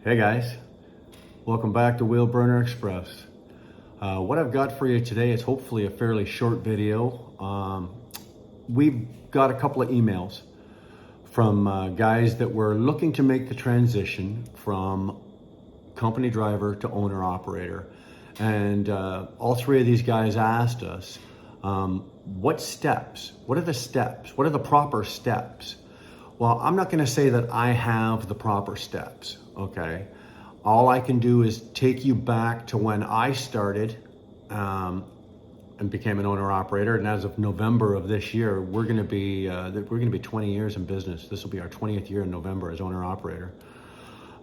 Hey guys, welcome back to Wheel Burner Express. What I've got for you today is hopefully a fairly short video. We've got a couple of emails from guys that were looking to make the transition from company driver to owner operator. And all three of these guys asked us, what are the steps? What are the proper steps? Well, I'm not going to say that I have the proper steps, okay? All I can do is take you back to when I started and became an owner operator. And as of November of this year, we're going to be 20 years in business. This will be our 20th year in November as owner operator.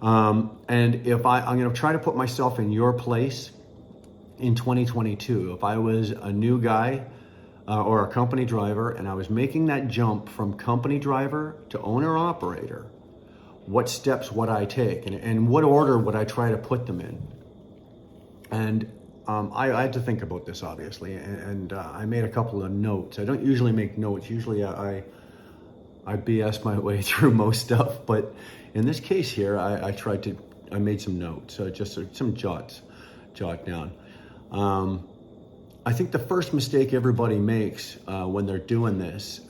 And if I'm going to try to put myself in your place in 2022, if I was a new guy or a company driver and I was making that jump from company driver to owner operator, what steps would I take and what order would I try to put them in? And I had to think about this, obviously, and I made a couple of notes. I don't usually make notes. Usually I BS my way through most stuff, but in this case here, I made some notes, just some jot down. I think the first mistake everybody makes when they're doing this,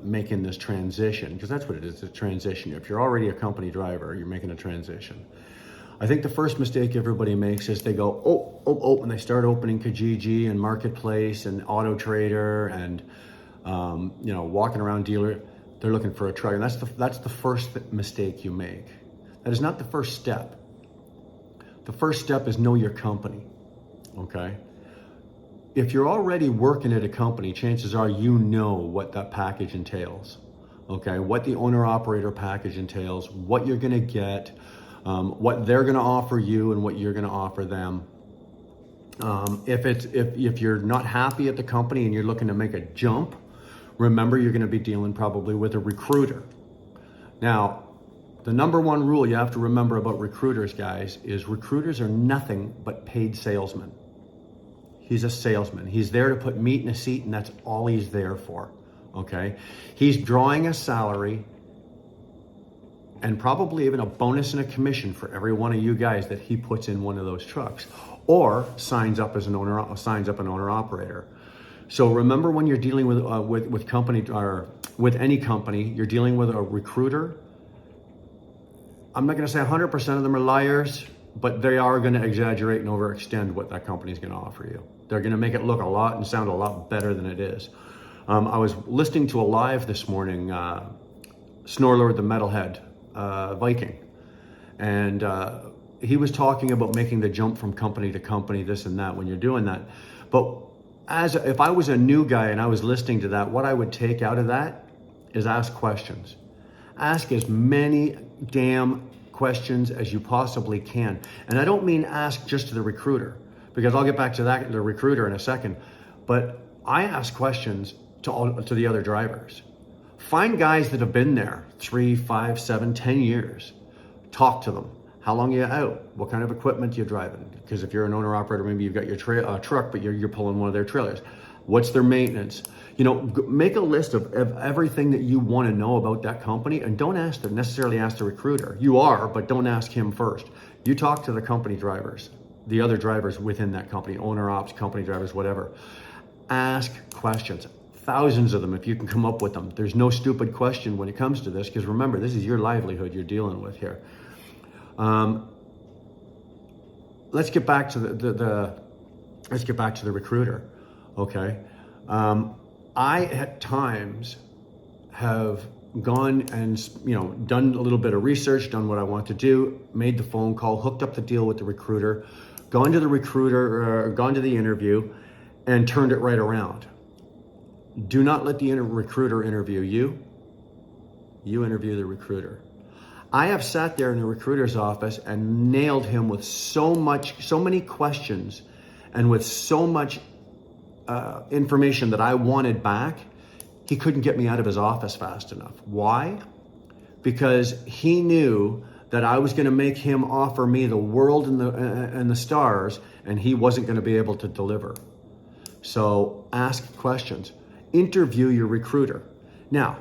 making this transition, because that's what it is, a transition. If you're already a company driver, you're making a transition. I think the first mistake everybody makes is they go, and they start opening Kijiji and Marketplace and Auto Trader and, walking around dealer. They're looking for a truck, and that's the first mistake you make. That is not the first step. The first step is know your company, okay? If you're already working at a company, chances are you know what that package entails, okay? What the owner-operator package entails, what you're gonna get, what they're gonna offer you and what you're gonna offer them. If you're not happy at the company and you're looking to make a jump, remember you're gonna be dealing probably with a recruiter. Now, the number one rule you have to remember about recruiters, guys, is recruiters are nothing but paid salesmen. He's a salesman. He's there to put meat in a seat, and that's all he's there for, okay? He's drawing a salary and probably even a bonus and a commission for every one of you guys that he puts in one of those trucks or signs up an owner operator. So remember, when you're dealing with company or with any company, you're dealing with a recruiter. I'm not going to say 100% of them are liars, but they are going to exaggerate and overextend what that company is going to offer you. They're going to make it look a lot and sound a lot better than it is. I was listening to a live this morning, Snorlord the Metalhead, Viking, and he was talking about making the jump from company to company, this and that, when you're doing that. But if I was a new guy and I was listening to that, what I would take out of that is ask questions. Ask as many damn questions as you possibly can. And I don't mean ask just to the recruiter, because I'll get back to that, the recruiter, in a second. But I ask questions to the other drivers. Find guys that have been there 3, 5, 7, 10 years. Talk to them. How long are you out? What kind of equipment are you driving? Because if you're an owner operator, maybe you've got your truck, but you're pulling one of their trailers. What's their maintenance? Make a list of everything that you want to know about that company, and don't necessarily ask the recruiter. You are, but don't ask him first. You talk to the company drivers, the other drivers within that company, owner ops, company drivers, whatever. Ask questions, thousands of them if you can come up with them. There's no stupid question when it comes to this, because remember, this is your livelihood you're dealing with here. Let's get back to the recruiter, okay? I at times have gone and done a little bit of research, done what I want to do, made the phone call, hooked up the deal with the recruiter, gone to the interview, and turned it right around. Do not let the recruiter interview you. You interview the recruiter. I have sat there in the recruiter's office and nailed him with so many questions and with so much information that I wanted back. He couldn't get me out of his office fast enough. Why? Because he knew that I was going to make him offer me the world and the stars, and he wasn't going to be able to deliver. So ask questions. Interview your recruiter. Now,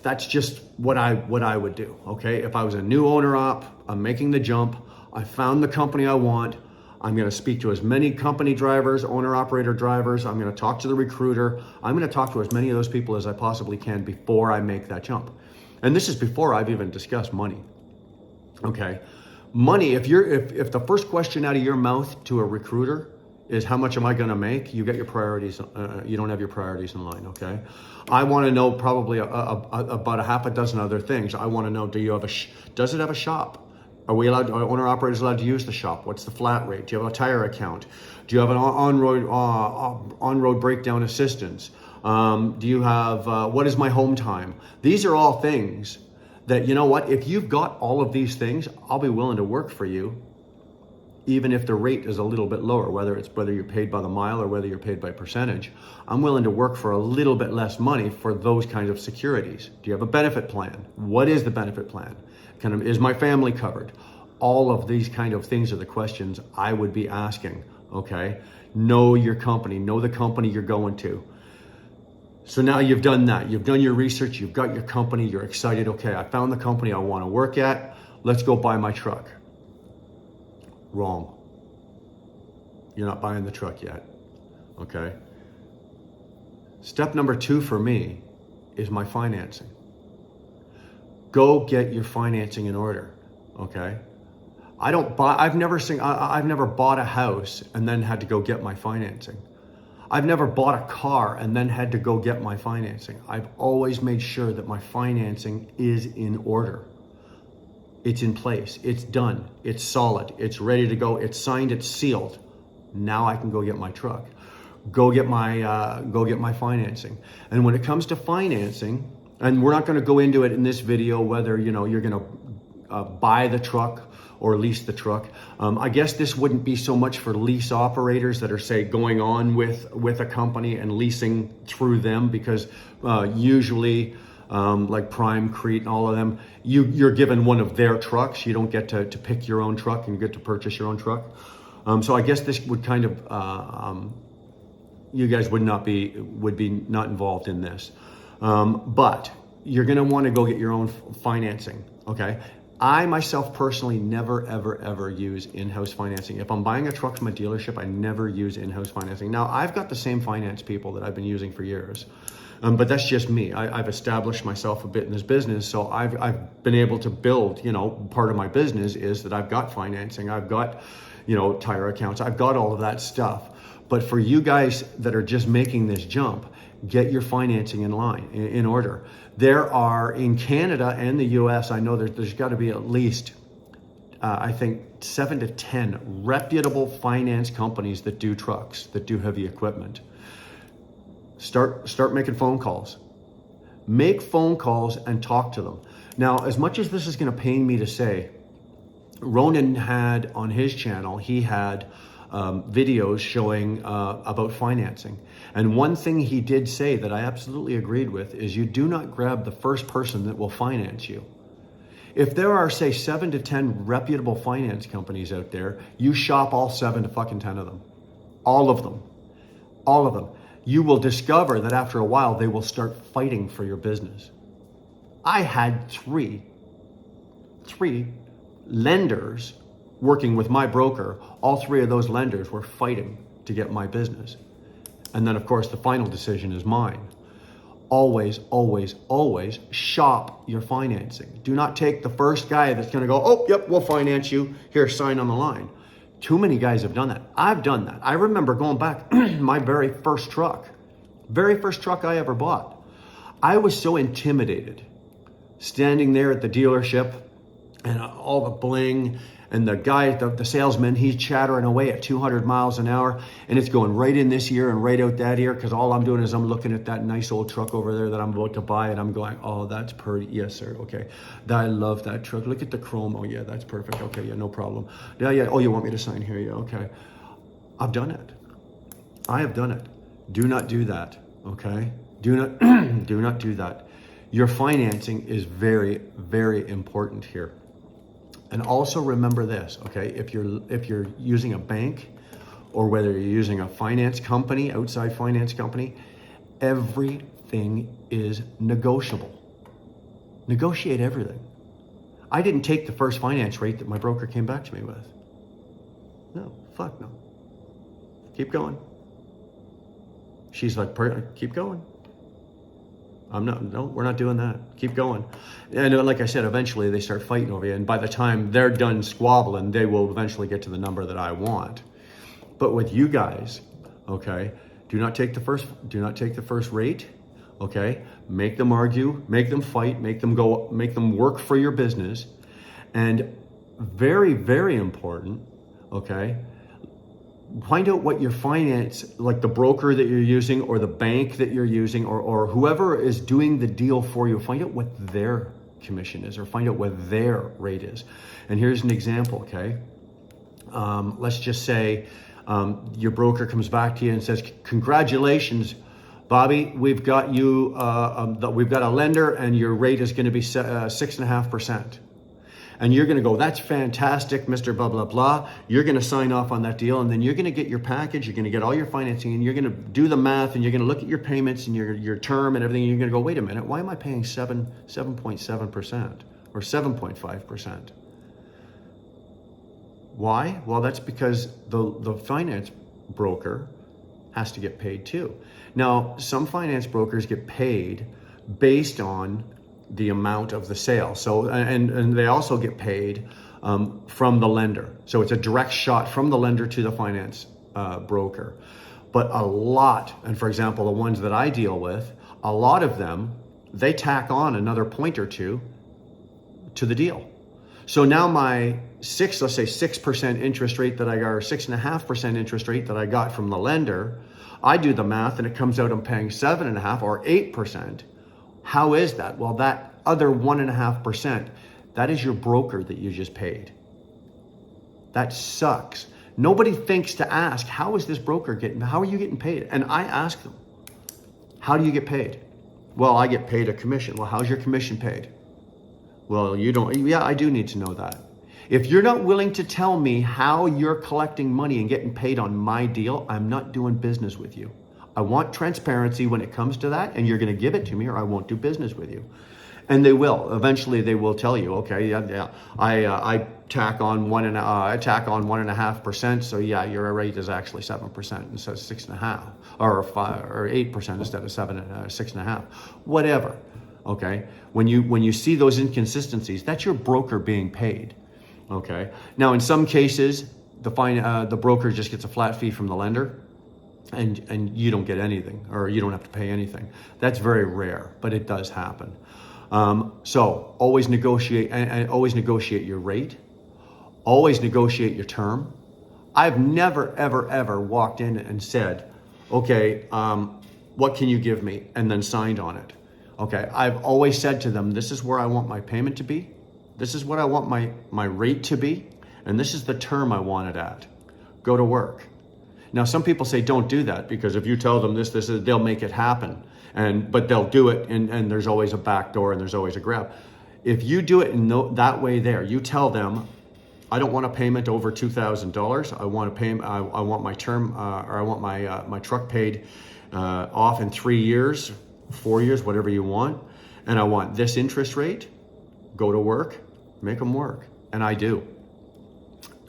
That's just what I would do, okay? If I was a new owner op, I'm making the jump, I found the company I want, I'm gonna speak to as many company drivers, owner-operator drivers, I'm gonna talk to the recruiter, I'm gonna talk to as many of those people as I possibly can before I make that jump. And this is before I've even discussed money, okay? Money, if the first question out of your mouth to a recruiter is how much am I gonna make, you got your priorities, you don't have your priorities in line, okay? I wanna know probably about a half a dozen other things. I wanna know, does it have a shop? Are owner-operators allowed to use the shop? What's the flat rate? Do you have a tire account? Do you have an on-road breakdown assistance? Do you have, what is my home time? These are all things that, you know what, if you've got all of these things, I'll be willing to work for you, even if the rate is a little bit lower, whether you're paid by the mile or whether you're paid by percentage. I'm willing to work for a little bit less money for those kinds of securities. Do you have a benefit plan? What is the benefit plan? Is my family covered? All of these kind of things are the questions I would be asking, okay? Know your company, know the company you're going to. So now you've done that, you've done your research, you've got your company, you're excited, okay, I found the company I wanna work at, let's go buy my truck. Wrong. You're not buying the truck yet, okay? Step number 2 for me is my financing. Go get your financing in order, okay? I've never bought a house and then had to go get my financing. I've never bought a car and then had to go get my financing. I've always made sure that my financing is in order. It's in place, it's done, it's solid, it's ready to go, it's signed, it's sealed. Now I can go get my truck, go get my financing. And when it comes to financing, and we're not going to go into it in this video whether you're going to buy the truck or lease the truck. I guess this wouldn't be so much for lease operators that are, say, going on with a company and leasing through them, because usually like Prime, Crete, and all of them, you're given one of their trucks. You don't get to pick your own truck and you get to purchase your own truck. So I guess this would kind of, you guys would be not involved in this. But you're gonna wanna go get your own financing, okay? I myself personally never, ever use in-house financing. If I'm buying a truck from a dealership, I never use in-house financing. Now, I've got the same finance people that I've been using for years, but that's just me. I've established myself a bit in this business, so I've been able to build, part of my business is that I've got financing, I've got, tire accounts, I've got all of that stuff. But for you guys that are just making this jump, get your financing in order. There are, in Canada and the US, I know there's got to be at least, I think 7 to 10 reputable finance companies that do trucks, that do heavy equipment. Start making phone calls. Make phone calls and talk to them. Now, as much as this is going to pain me to say, Ronan had on his channel, he had videos showing about financing. And one thing he did say that I absolutely agreed with is you do not grab the first person that will finance you. If there are, say, 7 to 10 reputable finance companies out there, you shop all 7 to fucking 10 of them. All of them. All of them. You will discover that after a while, they will start fighting for your business. I had three lenders working with my broker. All 3 of those lenders were fighting to get my business. And then, of course, the final decision is mine. Always, always, always shop your financing. Do not take the first guy that's going to go, oh, yep, we'll finance you. Here, sign on the line. Too many guys have done that. I've done that. I remember going back, my very first truck I ever bought. I was so intimidated standing there at the dealership and all the bling, and the guy, the salesman, he's chattering away at 200 miles an hour, and it's going right in this ear and right out that ear, because all I'm doing is I'm looking at that nice old truck over there that I'm about to buy, and I'm going, oh, that's pretty. Yes, sir. Okay. I love that truck. Look at the chrome. Oh, yeah, that's perfect. Okay, yeah, no problem. Yeah. Oh, you want me to sign here? Yeah, okay. I've done it. I have done it. Do not do that, okay? Do not do that. Your financing is very, very important here. And also remember this, okay? If you're using a bank, or whether you're using a finance company, outside finance company, everything is negotiable. Negotiate everything. I didn't take the first finance rate that my broker came back to me with. No, fuck no. Keep going. She's like, keep going. No, we're not doing that. Keep going. And like I said, eventually they start fighting over you. And by the time they're done squabbling, they will eventually get to the number that I want. But with you guys, okay, do not take the first rate. Okay, make them argue, make them fight, make them work for your business. And very, very important, okay, find out what your finance, like the broker that you're using or the bank that you're using or whoever is doing the deal for you, find out what their commission is or find out what their rate is. And here's an example, okay? Let's just say your broker comes back to you and says, congratulations, Bobby, we've got you, we've got a lender and your rate is gonna be 6.5%. And you're gonna go, that's fantastic, Mr. Blah, blah, blah. You're gonna sign off on that deal and then you're gonna get your package, you're gonna get all your financing and you're gonna do the math and you're gonna look at your payments and your term and everything and you're gonna go, wait a minute, why am I paying 7.7% or 7.5%? Why? Well, that's because the finance broker has to get paid too. Now, some finance brokers get paid based on the amount of the sale. So, and they also get paid from the lender. So it's a direct shot from the lender to the finance broker. But a lot, and for example, the ones that I deal with, a lot of them, they tack on another point or two to the deal. So now my let's say 6% interest rate that I got, or 6.5% interest rate that I got from the lender, I do the math and it comes out I'm paying 7.5% or 8%. How is that? Well, that other 1.5%, that is your broker that you just paid. That sucks. Nobody thinks to ask, how is this broker how are you getting paid? And I ask them, how do you get paid? Well, I get paid a commission. Well, how's your commission paid? Well, you don't. Yeah, I do need to know that. If you're not willing to tell me how you're collecting money and getting paid on my deal, I'm not doing business with you. I want transparency when it comes to that, and you're going to give it to me or I won't do business with you. And they will. Eventually they will tell you, okay, yeah, I tack on 1.5%. So yeah, your rate is actually 7% instead of 6.5 or 5 or 8% instead of 6.5, whatever. Okay. When you see those inconsistencies, that's your broker being paid. Okay. Now, in some cases, the broker just gets a flat fee from the lender, and you don't get anything, or you don't have to pay anything. That's very rare, but it does happen. So always negotiate, and always negotiate your rate. Always negotiate your term. I've never, ever, ever walked in and said, okay, what can you give me? And then signed on it. Okay, I've always said to them, this is where I want my payment to be. This is what I want my rate to be. And this is the term I want it at. Go to work. Now, some people say don't do that, because if you tell them this, they'll make it happen. But they'll do it, and there's always a back door and there's always a grab. If you do it in that way there, you tell them, I don't want a payment over $2,000. I want to pay. I want my term, or I want my truck paid off in 3 years, 4 years, whatever you want. And I want this interest rate. Go to work, make them work, and I do.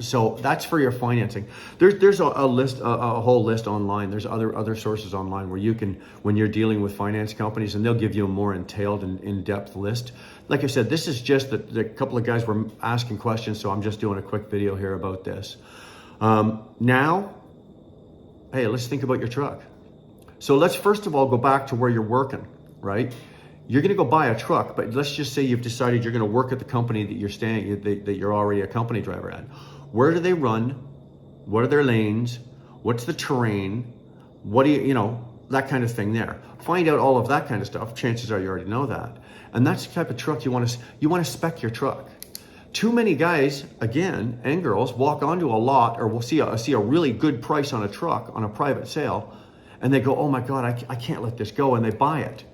So that's for your financing. There's a list, a whole list online. There's other sources online where you can, when you're dealing with finance companies, and they'll give you a more entailed and in-depth list. Like I said, this is just the couple of guys were asking questions, so I'm just doing a quick video here about this. Now, hey, let's think about your truck. So let's first of all go back to where you're working, right? You're going to go buy a truck, but let's just say you've decided you're going to work at the company that you're that you're already a company driver at. Where do they run? What are their lanes? What's the terrain? What do you know, that kind of thing there. Find out all of that kind of stuff. Chances are you already know that. And that's the type of truck you want to spec your truck. Too many guys, again, and girls, walk onto a lot, or we'll see a really good price on a truck on a private sale, and they go, oh my God, I can't let this go, and they buy it.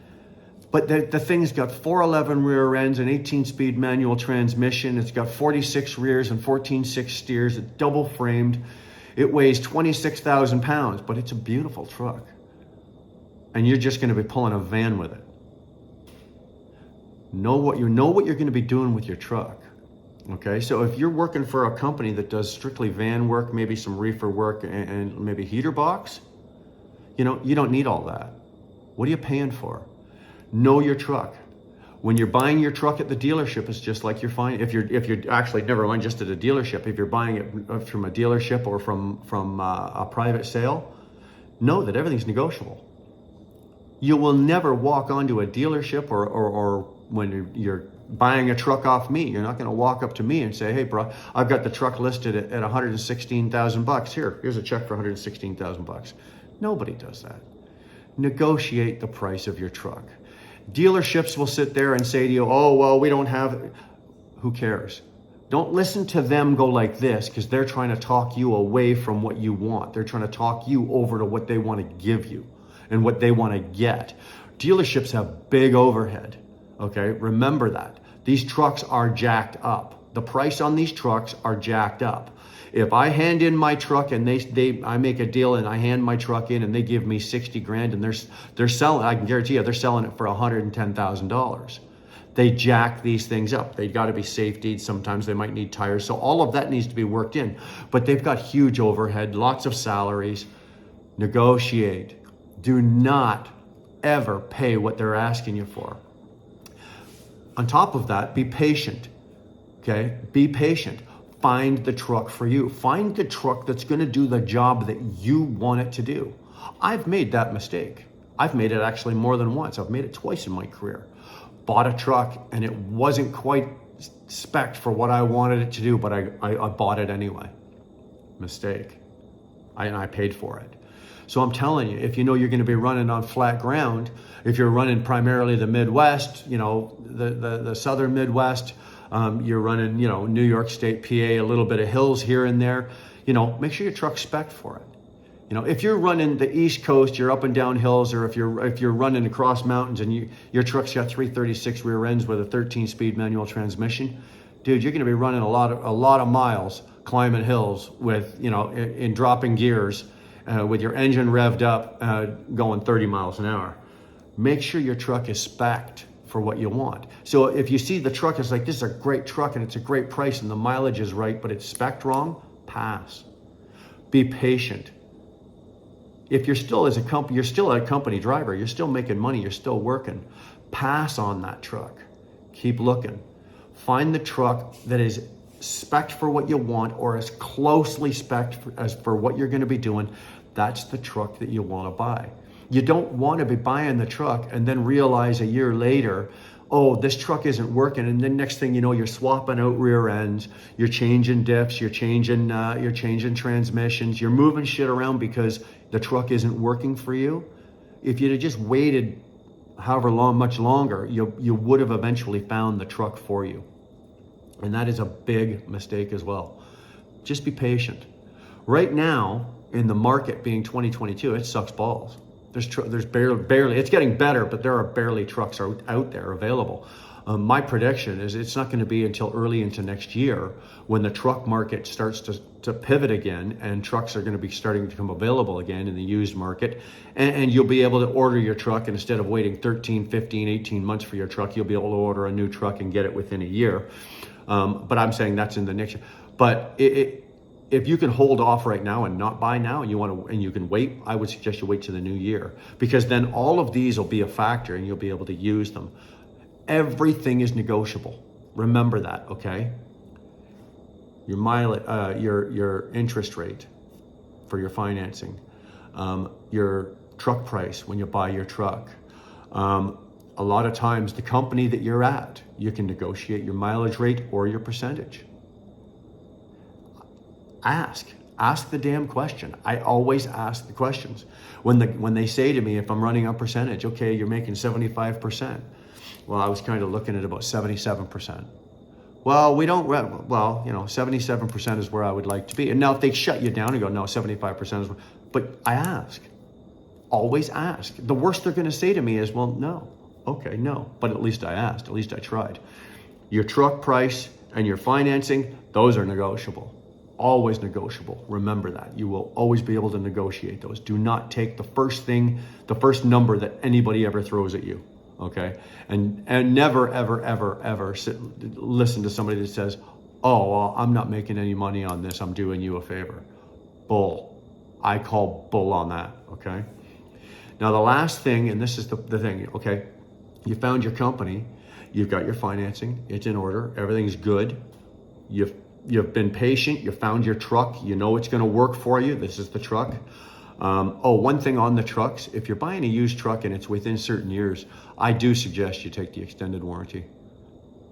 But the thing's got 411 rear ends, an 18-speed manual transmission. It's got 46 rears and 14.6 steers. It's double framed. It weighs 26,000 pounds, but it's a beautiful truck. And you're just going to be pulling a van with it. Know what you're going to be doing with your truck. Okay, so if you're working for a company that does strictly van work, maybe some reefer work, and maybe heater box, you don't need all that. What are you paying for? Know your truck. When you're buying your truck at the dealership, it's just like if you're actually, never mind just at a dealership, if you're buying it from a dealership or from a private sale, know that everything's negotiable. You will never walk onto a dealership or when you're buying a truck off me, you're not going to walk up to me and say, hey bro, I've got the truck listed at $116,000. Here's a check for $116,000. Nobody does that. Negotiate the price of your truck. Dealerships will sit there and say to you, oh, well, we don't have it. Who cares? Don't listen to them go like this, because they're trying to talk you away from what you want. They're trying to talk you over to what they want to give you and what they want to get. Dealerships have big overhead. Okay, remember that. These trucks are jacked up. The price on these trucks are jacked up. If I hand in my truck and I make a deal and I hand my truck in and they give me 60 grand and they're selling, I can guarantee you they're selling it for $110,000. They jack these things up. They got to be safety. Sometimes they might need tires. So all of that needs to be worked in, but they've got huge overhead, lots of salaries. Negotiate. Do not ever pay what they're asking you for. On top of that, be patient. Okay? Be patient. Find the truck for you. Find the truck that's going to do the job that you want it to do. I've made that mistake. I've made it actually more than once. I've made it twice in my career. Bought a truck and it wasn't quite spec'd for what I wanted it to do, but I bought it anyway. Mistake. I paid for it. So I'm telling you, if you know you're going to be running on flat ground, if you're running primarily the Midwest, the southern Midwest, you're running, New York State, PA, a little bit of hills here and there, make sure your truck's spec'd for it. If you're running the East Coast, you're up and down hills, or if you're running across mountains and your truck's got 336 rear ends with a 13-speed manual transmission, dude, you're going to be running a lot of miles climbing hills with, in dropping gears, with your engine revved up, going 30 miles an hour. Make sure your truck is spec'd for what you want. So if you see the truck is like, this is a great truck and it's a great price and the mileage is right, but it's spec'd wrong, pass. Be patient. If you're still you're still a company driver, you're still making money, you're still working, pass on that truck. Keep looking. Find the truck that is spec'd for what you want or as closely spec'd as for what you're going to be doing. That's the truck that you want to buy. You don't want to be buying the truck and then realize a year later, oh, this truck isn't working. And then next thing you know, you're swapping out rear ends, you're changing diffs, you're changing transmissions, you're moving shit around because the truck isn't working for you. If you'd have just waited however much longer, you would have eventually found the truck for you. And that is a big mistake as well. Just be patient. Right now, in the market being 2022, it sucks balls. There's barely, it's getting better, but there are barely trucks out there available. My prediction is it's not going to be until early into next year when the truck market starts to pivot again and trucks are going to be starting to become available again in the used market. And you'll be able to order your truck, and instead of waiting 13, 15, 18 months for your truck, you'll be able to order a new truck and get it within a year. But I'm saying that's in the next year. But if you can hold off right now and not buy now, and you can wait, I would suggest you wait to the new year, because then all of these will be a factor and you'll be able to use them. Everything is negotiable. Remember that, okay? Your mileage, your interest rate for your financing, your truck price when you buy your truck. A lot of times the company that you're at, you can negotiate your mileage rate or your percentage. Ask the damn question. I always ask the questions. When they say to me, if I'm running a percentage, okay, you're making 75%. Well, I was kind of looking at about 77%. Well, 77% is where I would like to be. And now if they shut you down and go, no, 75% is, but I ask. Always ask. The worst they're going to say to me is, well, no. Okay, no. But at least I asked. At least I tried. Your truck price and your financing, those are negotiable. Always negotiable. Remember that. You will always be able to negotiate those. Do not take the first number that anybody ever throws at you. okay? And never, ever, ever, ever listen to somebody that says, oh, well, I'm not making any money on this, I'm doing you a favor. Bull. I call bull on that, okay? Now the last thing, and this is the thing, okay? You found your company, you've got your financing, it's in order, everything's good. You've been patient, you found your truck, you know it's gonna work for you, this is the truck. One thing on the trucks, if you're buying a used truck and it's within certain years, I do suggest you take the extended warranty.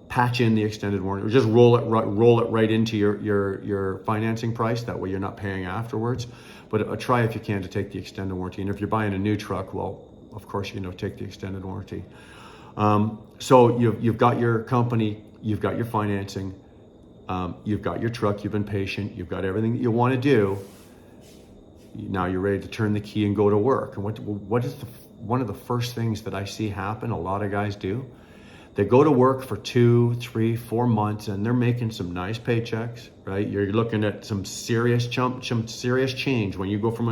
Patch in the extended warranty, or just roll it right into your financing price, that way you're not paying afterwards. But try if you can to take the extended warranty. And if you're buying a new truck, well, of course, take the extended warranty. So you've got your company, you've got your financing, you've got your truck, you've been patient, you've got everything that you want to do. Now you're ready to turn the key and go to work. And what is one of the first things that I see happen, a lot of guys do? They go to work for 2, 3, 4 months and they're making some nice paychecks, right? You're looking at some serious serious change when you go from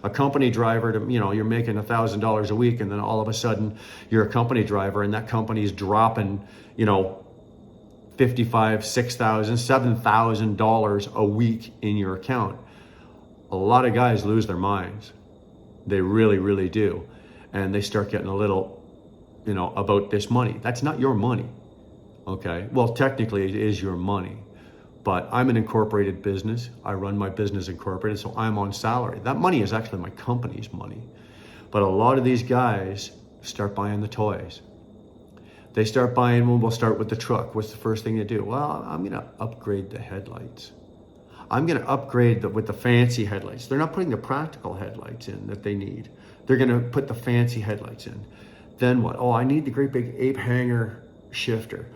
a company driver to, you're making $1,000 a week, and then all of a sudden you're a company driver and that company is dropping, $5,500, $6,000, $7,000 a week in your account. A lot of guys lose their minds. They really, really do. And they start getting a little, about this money. That's not your money, okay? Well, technically it is your money, but I'm an incorporated business. I run my business incorporated, so I'm on salary. That money is actually my company's money. But a lot of these guys start buying the toys. They start buying, we'll start with the truck. What's the first thing they do? Well, I'm gonna upgrade the headlights. I'm gonna upgrade with the fancy headlights. They're not putting the practical headlights in that they need. They're gonna put the fancy headlights in. Then what? Oh, I need the great big ape hanger shifter.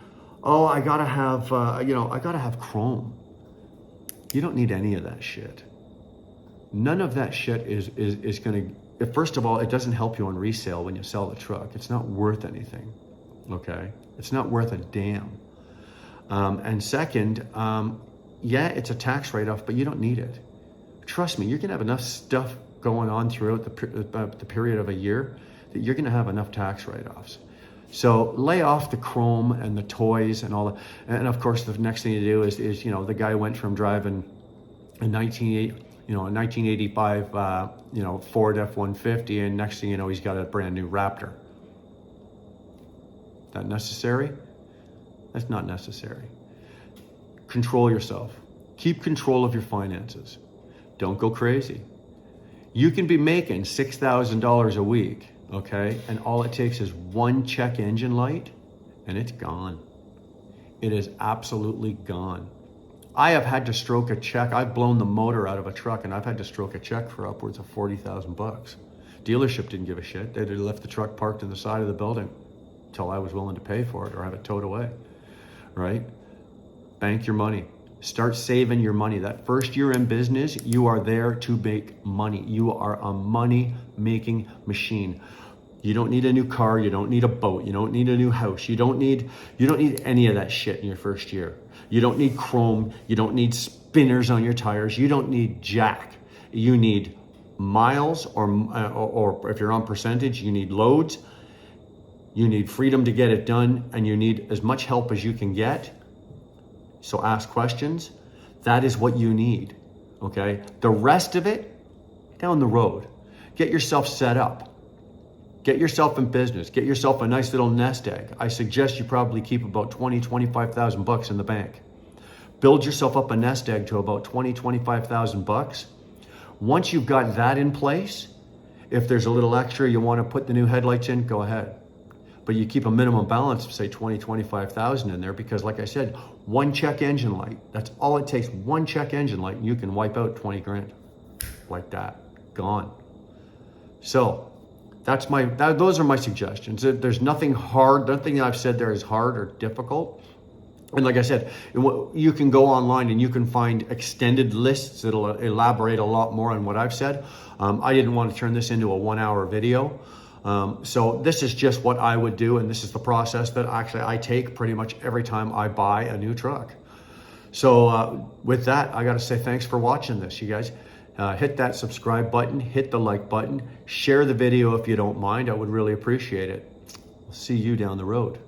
Oh, I gotta have, I gotta have chrome. You don't need any of that shit. None of that shit is gonna, first of all, it doesn't help you on resale when you sell the truck. It's not worth anything, okay? It's not worth a damn. And second, yeah, it's a tax write-off, but you don't need it. Trust me, you're gonna have enough stuff going on throughout the period of a year that you're gonna have enough tax write-offs. So lay off the chrome and the toys and all that. And of course, the next thing to do is the guy went from driving a 1985, Ford F-150, and next thing you know, he's got a brand new Raptor. That necessary? That's not necessary. Control yourself. Keep control of your finances. Don't go crazy. You can be making $6,000 a week, okay? And all it takes is one check engine light and it's gone. It is absolutely gone. I have had to stroke a check. I've blown the motor out of a truck and I've had to stroke a check for upwards of $40,000. Dealership didn't give a shit. They left the truck parked in the side of the building until I was willing to pay for it or have it towed away, right? Bank your money. Start saving your money. That first year in business, you are there to make money. You are a money-making machine. You don't need a new car. You don't need a boat. You don't need a new house. You don't need any of that shit in your first year. You don't need chrome. You don't need spinners on your tires. You don't need jack. You need miles, or if you're on percentage, you need loads. You need freedom to get it done, and you need as much help as you can get. So ask questions. That is what you need, okay? The rest of it, down the road. Get yourself set up. Get yourself in business. Get yourself a nice little nest egg. I suggest you probably keep about $20,000-$25,000 in the bank. Build yourself up a nest egg to about $20,000-$25,000. Once you've got that in place, if there's a little extra you want to put the new headlights in, go ahead. But you keep a minimum balance of say $20,000-$25,000 in there, because like I said, one check engine light, that's all it takes. One check engine light, and you can wipe out 20 grand like that, gone. So those are my suggestions. There's nothing hard, nothing I've said there is hard or difficult. And like I said, you can go online and you can find extended lists that'll elaborate a lot more on what I've said. I didn't want to turn this into a 1-hour video. So this is just what I would do, and this is the process that actually I take pretty much every time I buy a new truck. So with that, I got to say thanks for watching this, you guys. Hit that subscribe button, hit the like button, share the video if you don't mind. I would really appreciate it. We'll see you down the road.